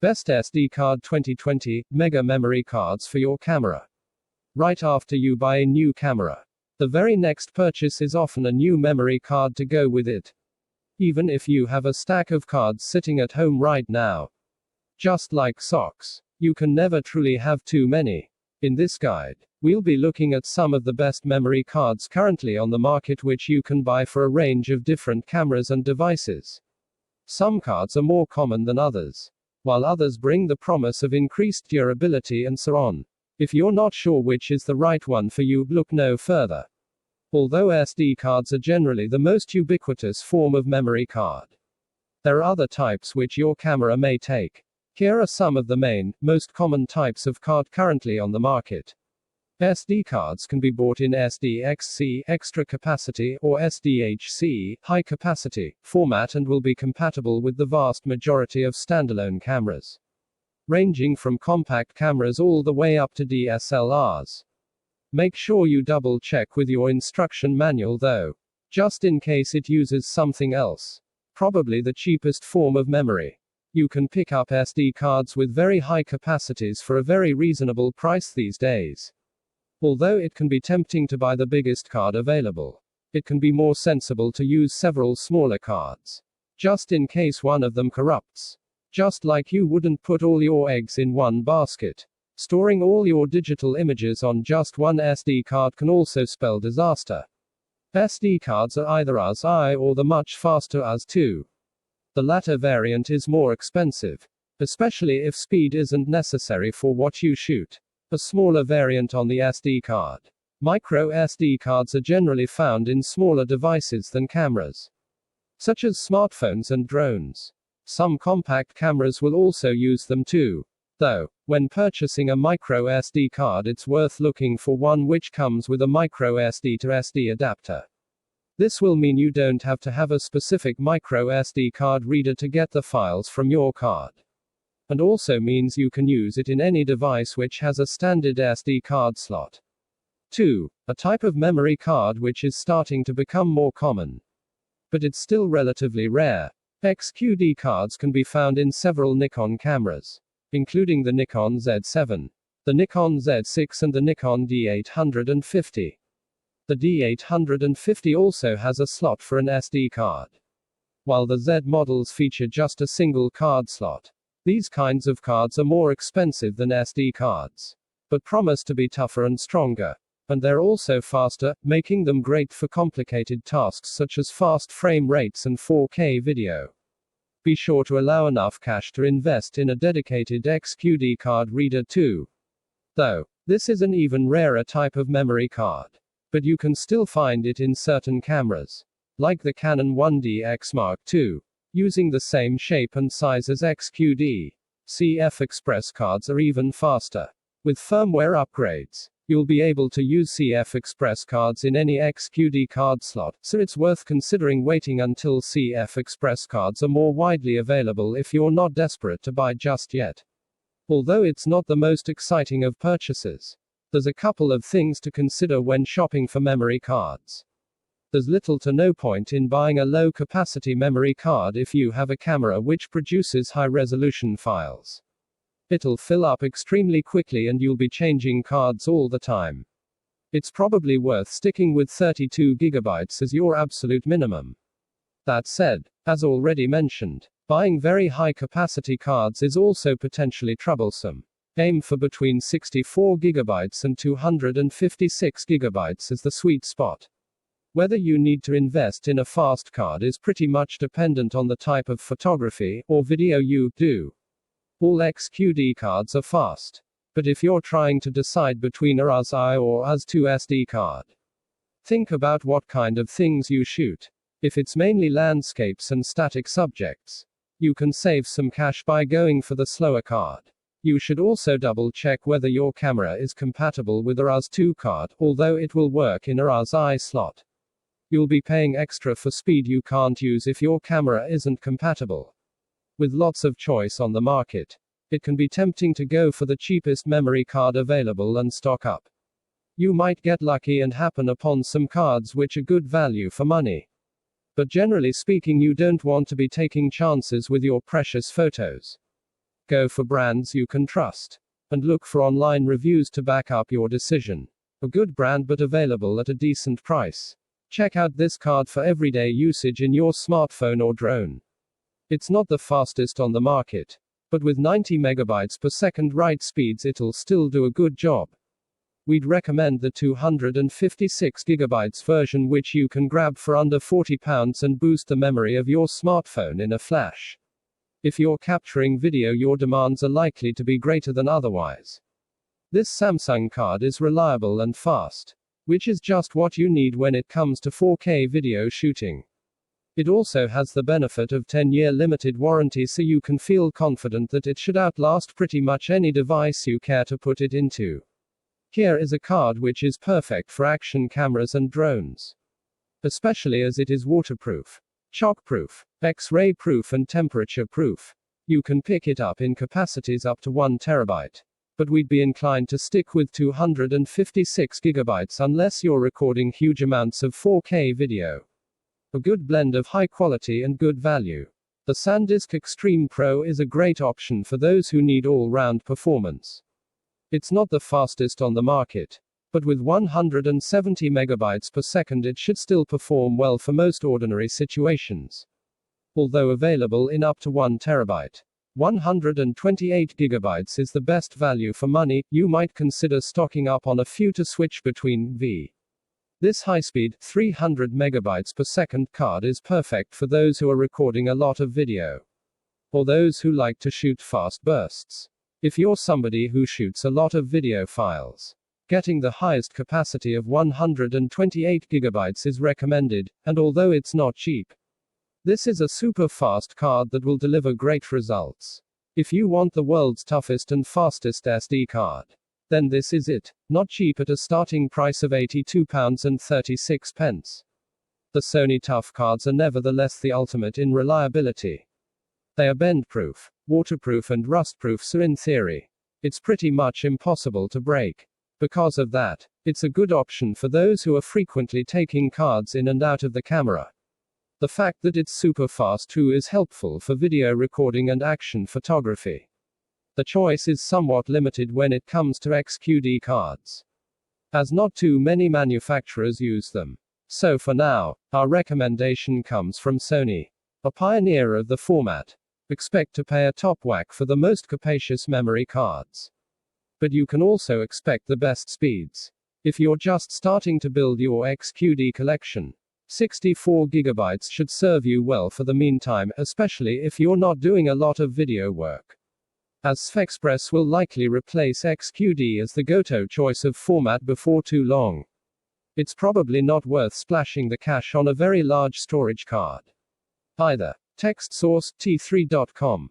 Best SD card 2020, mega memory cards for your camera. Right after you buy a new camera, the very next purchase is often a new memory card to go with it. Even if you have a stack of cards sitting at home right now. Just like socks, you can never truly have too many. In this guide, we'll be looking at some of the best memory cards currently on the market which you can buy for a range of different cameras and devices. Some cards are more common than others, while others bring the promise of increased durability and so on. If you're not sure which is the right one for you, look no further. Although SD cards are generally the most ubiquitous form of memory card, there are other types which your camera may take. Here are some of the main, most common types of card currently on the market. SD cards can be bought in SDXC extra capacity or SDHC high capacity format and will be compatible with the vast majority of standalone cameras, ranging from compact cameras all the way up to DSLRs. Make sure you double check with your instruction manual though, just in case it uses something else. Probably the cheapest form of memory. You can pick up SD cards with very high capacities for a very reasonable price these days. Although it can be tempting to buy the biggest card available, it can be more sensible to use several smaller cards, just in case one of them corrupts. Just like you wouldn't put all your eggs in one basket. Storing all your digital images on just one SD card can also spell disaster. SD cards are either AS-I or the much faster AS-2. The latter variant is more expensive, especially if speed isn't necessary for what you shoot. A smaller variant on the SD card. Micro SD cards are generally found in smaller devices than cameras, such as smartphones and drones. Some compact cameras will also use them too. Though, when purchasing a micro SD card, it's worth looking for one which comes with a micro SD to SD adapter. This will mean you don't have to have a specific micro SD card reader to get the files from your card. And also means you can use it in any device which has a standard SD card slot. 2. A type of memory card which is starting to become more common, but it's still relatively rare. XQD cards can be found in several Nikon cameras, including the Nikon Z7, the Nikon Z6 and the Nikon D850. The D850 also has a slot for an SD card, while the Z models feature just a single card slot. These kinds of cards are more expensive than SD cards, but promise to be tougher and stronger. And they're also faster, making them great for complicated tasks such as fast frame rates and 4K video. Be sure to allow enough cash to invest in a dedicated XQD card reader too. Though, this is an even rarer type of memory card, but you can still find it in certain cameras, like the Canon 1DX Mark II, using the same shape and size as XQD. CF Express cards are even faster. With firmware upgrades, you'll be able to use CF Express cards in any XQD card slot, so it's worth considering waiting until CF Express cards are more widely available if you're not desperate to buy just yet. Although it's not the most exciting of purchases, there's a couple of things to consider when shopping for memory cards. There's little to no point in buying a low-capacity memory card if you have a camera which produces high-resolution files. It'll fill up extremely quickly and you'll be changing cards all the time. It's probably worth sticking with 32 GB as your absolute minimum. That said, as already mentioned, buying very high-capacity cards is also potentially troublesome. Aim for between 64 GB and 256 GB as the sweet spot. Whether you need to invest in a fast card is pretty much dependent on the type of photography or video you do. All XQD cards are fast, but if you're trying to decide between a AS-I or AS-2 SD card, think about what kind of things you shoot. If it's mainly landscapes and static subjects, you can save some cash by going for the slower card. You should also double check whether your camera is compatible with a AS-2 card, although it will work in a AS-I slot. You'll be paying extra for speed you can't use if your camera isn't compatible. With lots of choice on the market, it can be tempting to go for the cheapest memory card available and stock up. You might get lucky and happen upon some cards which are good value for money. But generally speaking, you don't want to be taking chances with your precious photos. Go for brands you can trust. And look for online reviews to back up your decision. A good brand but available at a decent price. Check out this card for everyday usage in your smartphone or drone. It's not the fastest on the market, but with 90 megabytes per second write speeds it'll still do a good job. We'd recommend the 256 gigabytes version, which you can grab for under £40 and boost the memory of your smartphone in a flash. If you're capturing video, your demands are likely to be greater than otherwise. This Samsung card is reliable and fast, which is just what you need when it comes to 4K video shooting. It also has the benefit of 10-year limited warranty, so you can feel confident that it should outlast pretty much any device you care to put it into. Here is a card which is perfect for action cameras and drones, especially as it is waterproof, shockproof, X-ray proof and temperature proof. You can pick it up in capacities up to 1 terabyte. But we'd be inclined to stick with 256 gigabytes unless you're recording huge amounts of 4K video. A good blend of high quality and good value. The SanDisk Extreme Pro is a great option for those who need all-round performance. It's not the fastest on the market, but with 170 megabytes per second it should still perform well for most ordinary situations. Although available in up to 1 terabyte. 128 gigabytes is the best value for money. You might consider stocking up on a few to switch between v. This high-speed, 300 megabytes per second card is perfect for those who are recording a lot of video, or those who like to shoot fast bursts. If you're somebody who shoots a lot of video files, getting the highest capacity of 128 gigabytes is recommended, and although it's not cheap, this is a super fast card that will deliver great results. If you want the world's toughest and fastest SD card, then this is it. Not cheap at a starting price of £82.36. The Sony Tough cards are nevertheless the ultimate in reliability. They are bend-proof, waterproof and rust-proof, so in theory, it's pretty much impossible to break. Because of that, it's a good option for those who are frequently taking cards in and out of the camera. The fact that it's super fast too is helpful for video recording and action photography. The choice is somewhat limited when it comes to XQD cards, as not too many manufacturers use them. So for now, our recommendation comes from Sony, a pioneer of the format. Expect to pay a top whack for the most capacious memory cards, but you can also expect the best speeds. If you're just starting to build your XQD collection, 64 gigabytes should serve you well for the meantime, especially if you're not doing a lot of video work, as SFexpress will likely replace XQD as the go-to choice of format before too long. It's probably not worth splashing the cash on a very large storage card either. Text source, t3.com.